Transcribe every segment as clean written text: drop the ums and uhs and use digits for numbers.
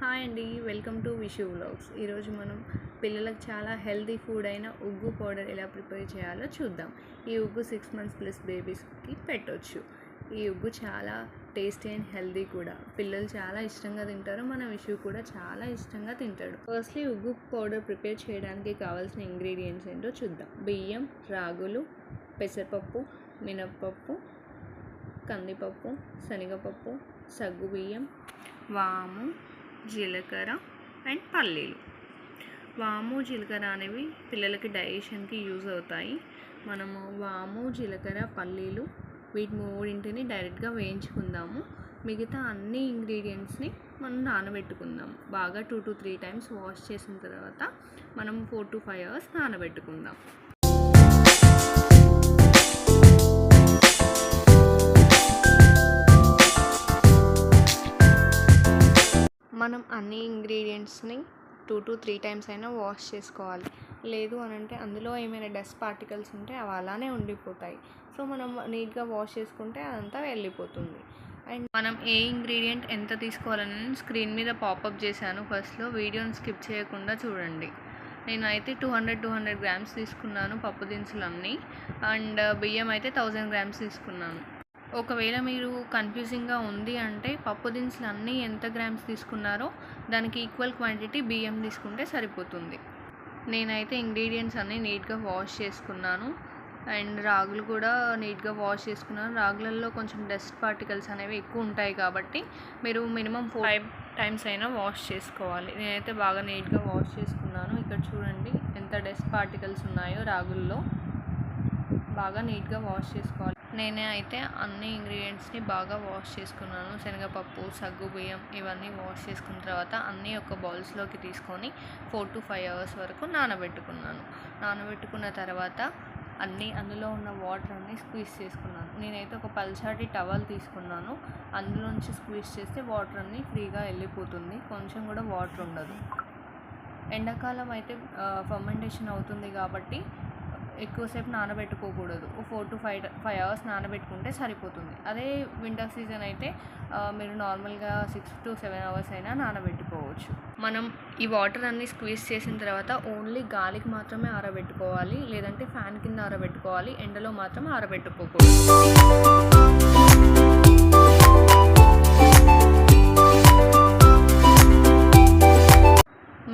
Hi అండి, welcome to Vishu vlogs. ఈరోజు మనం పిల్లలకు చాలా హెల్తీ ఫుడ్ అయిన ఉగ్గు పౌడర్ ఎలా ప్రిపేర్ చేయాలో చూద్దాం. ఈ ఉగ్గు 6 months ప్లస్ బేబీస్కి పెట్టవచ్చు. ఈ ఉగ్గు చాలా టేస్టీ అండ్ హెల్తీ కూడా. పిల్లలు చాలా ఇష్టంగా తింటారు, మన విషు కూడా చాలా ఇష్టంగా తింటాడు. ఫస్ట్లీ ఉగ్గు పౌడర్ ప్రిపేర్ చేయడానికి కావాల్సిన ఇంగ్రీడియంట్స్ ఏంటో చూద్దాం. బియ్యం, రాగులు, పెసరపప్పు, మినప్పప్పు, కందిపప్పు, శనగపప్పు, సగ్గుబియ్యం, వాము, జీలకర్ర అండ్ పల్లీలు. వాము, జీలకర్ర అనేవి పిల్లలకి డైజెషన్కి యూజ్ అవుతాయి. మనము వాము, జీలకర్ర, పల్లీలు వీటి మూడింటిని డైరెక్ట్గా వేయించుకుందాము. మిగతా అన్ని ఇంగ్రీడియంట్స్ని మనం నానబెట్టుకుందాం. బాగా 2 to 3 times వాష్ చేసిన తర్వాత మనం 4 to 5 hours నానబెట్టుకుందాం. మనం అన్ని ఇంగ్రీడియంట్స్ని 2 to 3 times అయినా వాష్ చేసుకోవాలి. లేదు అని అంటే అందులో ఏమైనా డస్ట్ పార్టికల్స్ ఉంటే అవి అలానే ఉండిపోతాయి. సో మనం నీట్గా వాష్ చేసుకుంటే అదంతా వెళ్ళిపోతుంది. అండ్ మనం ఏ ఇంగ్రీడియంట్ ఎంత తీసుకోవాలని స్క్రీన్ మీద పాపప్ చేశాను. ఫస్ట్లో వీడియోని స్కిప్ చేయకుండా చూడండి. నేను అయితే 200 grams తీసుకున్నాను పప్పు దినుసులన్నీ. అండ్ బియ్యం అయితే 1000 grams తీసుకున్నాను. ఒకవేళ మీరు కన్ఫ్యూజింగ్గా ఉంది అంటే పప్పు దినుసులు అన్నీ ఎంత గ్రామ్స్ తీసుకున్నారో దానికి ఈక్వల్ క్వాంటిటీ బియ్యం తీసుకుంటే సరిపోతుంది. నేనైతే ఇంగ్రీడియంట్స్ అన్నీ నీట్గా వాష్ చేసుకున్నాను. అండ్ రాగులు కూడా నీట్గా వాష్ చేసుకున్నాను. రాగులలో కొంచెం డస్ట్ పార్టికల్స్ అనేవి ఎక్కువ ఉంటాయి కాబట్టి మీరు మినిమం 5 times అయినా వాష్ చేసుకోవాలి. నేనైతే బాగా నీట్గా వాష్ చేసుకున్నాను. ఇక్కడ చూడండి ఎంత డస్ట్ పార్టికల్స్ ఉన్నాయో రాగుల్లో. బాగా నీట్గా వాష్ చేసుకోవాలి. నేనే అయితే అన్ని ఇంగ్రీడియంట్స్ని బాగా వాష్ చేసుకున్నాను. శనగపప్పు, సగ్గుబియ్యం ఇవన్నీ వాష్ చేసుకున్న తర్వాత అన్నీ ఒక బౌల్స్లోకి తీసుకొని 4 to 5 hours వరకు నానబెట్టుకున్నాను. నానబెట్టుకున్న తర్వాత అందులో ఉన్న వాటర్ అన్నీ స్క్వీజ్ చేసుకున్నాను. నేనైతే ఒక పల్చటి టవల్ తీసుకున్నాను. అందులోంచి స్క్వీజ్ చేస్తే వాటర్ అన్నీ ఫ్రీగా వెళ్ళిపోతుంది, కొంచెం కూడా వాటర్ ఉండదు. ఎండాకాలం అయితే ఫర్మెంటేషన్ అవుతుంది కాబట్టి ఎక్కువసేపు నానబెట్టుకోకూడదు. 4 to 5 hours నానబెట్టుకుంటే సరిపోతుంది. అదే వింటర్ సీజన్ అయితే మీరు నార్మల్గా 6 to 7 hours అయినా నానబెట్టుకోవచ్చు. మనం ఈ వాటర్ అన్నీ స్క్వీజ్ చేసిన తర్వాత ఓన్లీ గాలికి మాత్రమే ఆరబెట్టుకోవాలి, లేదంటే ఫ్యాన్ కింద ఆరబెట్టుకోవాలి. ఎండలో మాత్రం ఆరబెట్టుకోకూడదు.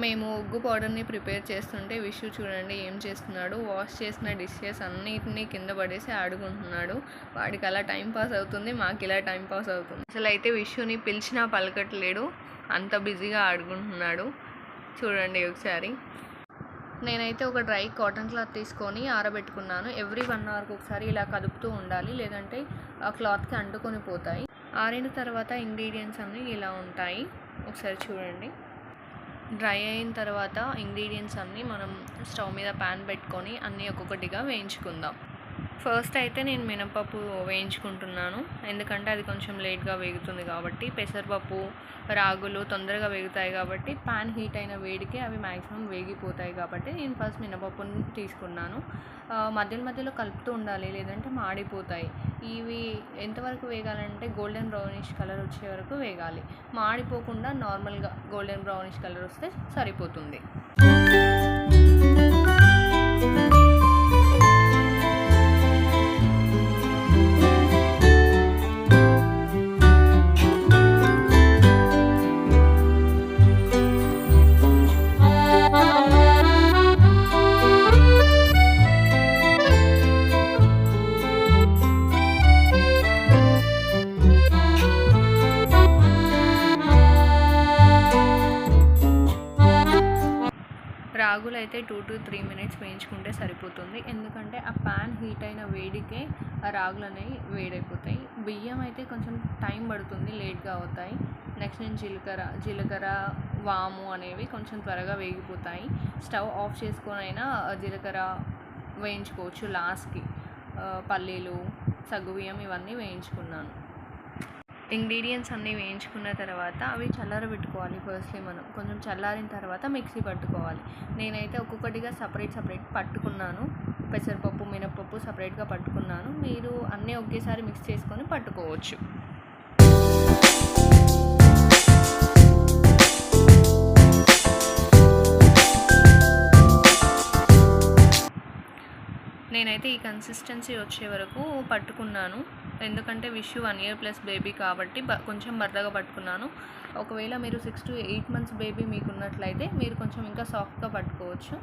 మేము ఉగ్గు పౌడర్ని ప్రిపేర్ చేస్తుంటే విషు చూడండి ఏం చేస్తున్నాడు. వాష్ చేసిన డిషెస్ అన్నిటినీ కింద పడేసి ఆడుకుంటున్నాడు. వాడికి అలా టైం పాస్ అవుతుంది, మాకు ఇలా టైం పాస్ అవుతుంది. అసలు అయితే విషుని పిలిచినా పలకట్లేడు, అంత బిజీగా ఆడుకుంటున్నాడు. చూడండి ఒకసారి. నేనైతే ఒక డ్రై కాటన్ క్లాత్ తీసుకొని ఆరబెట్టుకున్నాను. ఎవ్రీ 1 hourకి ఒకసారి ఇలా కదుపుతూ ఉండాలి, లేదంటే ఆ క్లాత్కి అంటుకొని పోతాయి. ఆరిన తర్వాత ఇంగ్రీడియంట్స్ అన్నీ ఇలా ఉంటాయి. ఒకసారి చూడండి. డ్రై అయిన తర్వాత ఇంగ్రీడియంట్స్ అన్నీ మనం స్టవ్ మీద ప్యాన్ పెట్టుకొని అన్నీ ఒక్కొక్కటిగా వేయించుకుందాం. ఫస్ట్ అయితే నేను మినపప్పు వేయించుకుంటున్నాను, ఎందుకంటే అది కొంచెం లేట్గా వేగుతుంది కాబట్టి. పెసరపప్పు, రాగులు తొందరగా వేగుతాయి కాబట్టి ప్యాన్ హీట్ అయిన వేడికి అవి మ్యాక్సిమం వేగిపోతాయి కాబట్టి నేను ఫస్ట్ మినపప్పుని తీసుకున్నాను. మధ్యలో కలుపుతూ ఉండాలి, లేదంటే మాడిపోతాయి. ఇవి ఎంతవరకు వేగాలంటే గోల్డెన్ బ్రౌనిష్ కలర్ వచ్చే వరకు వేగాలి. మాడిపోకుండా నార్మల్గా గోల్డెన్ బ్రౌనిష్ కలర్ వస్తే సరిపోతుంది. రాగులు అయితే 2 to 3 minutes వేయించుకుంటే సరిపోతుంది, ఎందుకంటే ఆ ప్యాన్ హీట్ అయిన వేడికే ఆ రాగులు అనేవి వేడైపోతాయి. బియ్యం అయితే కొంచెం టైం పడుతుంది, లేట్గా అవుతాయి. నెక్స్ట్ నేను జీలకర్ర, వాము అనేవి కొంచెం త్వరగా వేగిపోతాయి. స్టవ్ ఆఫ్ చేసుకొని అయినా జీలకర్ర వేయించుకోవచ్చు లాస్ట్కి. పల్లీలు, సగ్గుబియ్యం ఇవన్నీ వేయించుకున్నాను. ఇంగ్రీడియంట్స్ అన్నీ వేయించుకున్న తర్వాత అవి చల్లారబెట్టుకోవాలి. ఫస్ట్లీ మనం కొంచెం చల్లారిన తర్వాత మిక్సీ పట్టుకోవాలి. నేనైతే ఒక్కొక్కటిగా సపరేట్ పట్టుకున్నాను. పెసరపప్పు, మినపప్పు సపరేట్గా పట్టుకున్నాను. మీరు అన్నీ ఒకేసారి మిక్స్ చేసుకొని పట్టుకోవచ్చు. నేనైతే ఈ కన్సిస్టెన్సీ వచ్చే వరకు పట్టుకున్నాను. ఎందుకంటే విష్ 1 year ప్లస్ బేబీ కాబట్టి కొంచెం బరకగా పట్టుకున్నాను. ఒకవేళ మీరు 6 to 8 months బేబీ మీకున్నట్లయితే మీరు కొంచెం ఇంకా సాఫ్ట్గా పట్టుకోవచ్చు.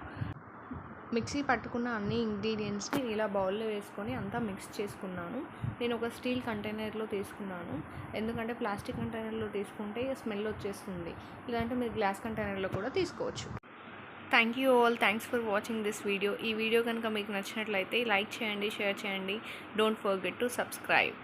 మిక్సీ పట్టుకున్న అన్ని ఇంగ్రీడియంట్స్ని ఇలా బౌల్లో వేసుకొని అంతా మిక్స్ చేసుకున్నాను. నేను ఒక స్టీల్ కంటైనర్లో తీసుకున్నాను, ఎందుకంటే ప్లాస్టిక్ కంటైనర్లో తీసుకుంటే స్మెల్ వచ్చేస్తుంది. ఇలాంటి మీరు గ్లాస్ కంటైనర్లో కూడా తీసుకోవచ్చు. Thank you all, thanks for watching this video. ఈ వీడియో కనుక మీకు నచ్చినట్లయితే లైక్ చేయండి, షేర్ చేయండి. Don't forget to subscribe.